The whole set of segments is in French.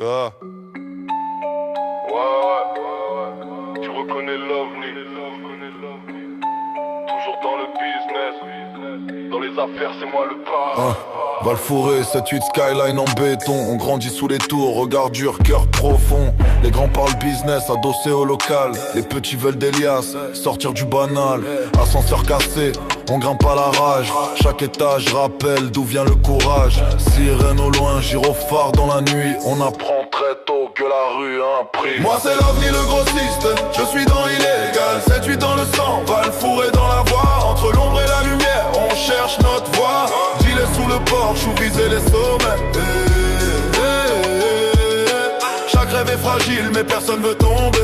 Ah. Ouais. Tu reconnais l'OVNI. Toujours dans le business. Dans les affaires, c'est moi le pas. Valfouré, 7-8 skyline en béton. On grandit sous les tours, regard dur, cœur profond. Les grands parlent business, adossés au local. Les petits veulent des liasses, sortir du banal. Ascenseur cassé, on grimpe à la rage. Chaque étage rappelle d'où vient le courage. Sirène au loin, gyrophare dans la nuit. On apprend très tôt que la rue imprime. Moi c'est l'OVNI le grossiste, je suis dans illégal. 7-8 dans le sang, Valfouré dans la voie. Entre l'ombre et la lumière, on cherche notre voie. Gilet sous le porche ou viser les sommets. Chaque rêve est fragile mais personne veut tomber.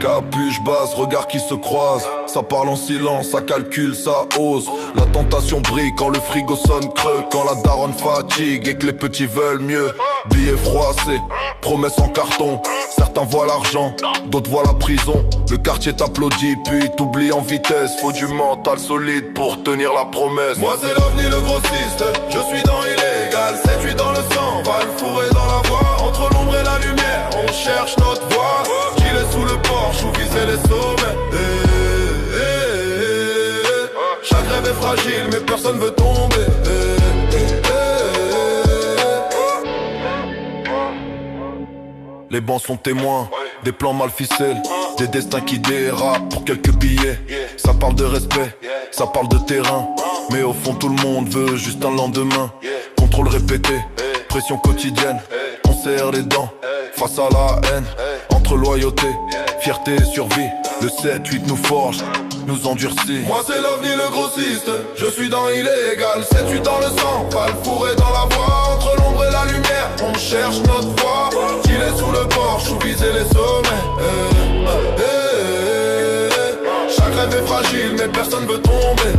Capuche basse, regard qui se croise. Ça parle en silence, ça calcule, ça ose. La tentation brille quand le frigo sonne creux. Quand la daronne fatigue et que les petits veulent mieux. Billets froissés, promesses en carton. Certains voient l'argent, d'autres voient la prison. Le quartier t'applaudit puis t'oublie en vitesse. Faut du mental solide pour tenir la promesse. Moi c'est l'OVNI le grossiste, je suis dans illégal. 7-8 dans le sang, Valfouré dans la voie. Entre l'ombre et la lumière, on cherche notre voie. Gilet sous le porche ou viser les sommets. Chaque rêve est fragile mais personne veut tomber. Les bancs sont témoins, des plans mal ficelés, des destins qui dérapent pour quelques billets. Ça parle de respect, ça parle de terrain, mais au fond tout le monde veut juste un lendemain. Contrôle répété, pression quotidienne, on serre les dents face à la haine. Entre loyauté, fierté et survie, le 7-8 nous forge, nous endurcit. Moi c'est l'OVNI le grossiste, je suis dans illégal. 7-8 dans le sang, Valfouré dans la voie. Entre l'ombre et la lumière, on cherche notre voie. Gilet sous le porche ou viser les sommets. Chaque rêve est fragile mais personne veut tomber.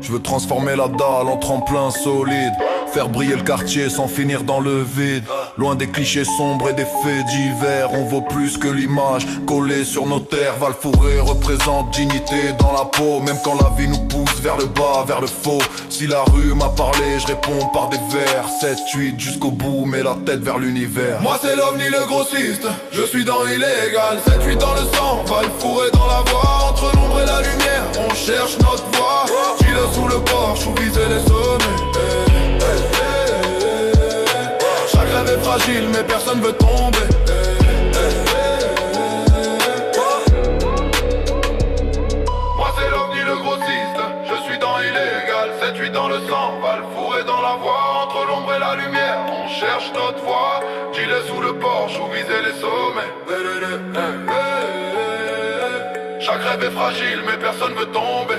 Je veux transformer la dalle en tremplin solide. Faire briller le quartier sans finir dans le vide. Loin des clichés sombres et des faits divers. On vaut plus que l'image collée sur nos terres. Valfouré représente dignité dans la peau. Même quand la vie nous pousse vers le bas, vers le faux. Si la rue m'a parlé, je réponds par des vers. 7-8 jusqu'au bout, mais la tête vers l'univers. Moi c'est l'OVNI le grossiste, je suis dans illégal. 7-8 dans le sang, Valfouré dans la voie. Entre l'ombre et la lumière, on cherche notre voie. Gilet sous le porche ou viser les sommets. Chaque rêve est fragile mais personne veut tomber. Moi c'est l'OVNI le grossiste, je suis dans illégal. 7-8 dans le sang, Valfouré dans la voie. Entre l'ombre et la lumière, on cherche notre voie. Gilet sous le porche ou viser les sommets. Chaque rêve est fragile mais personne veut tomber.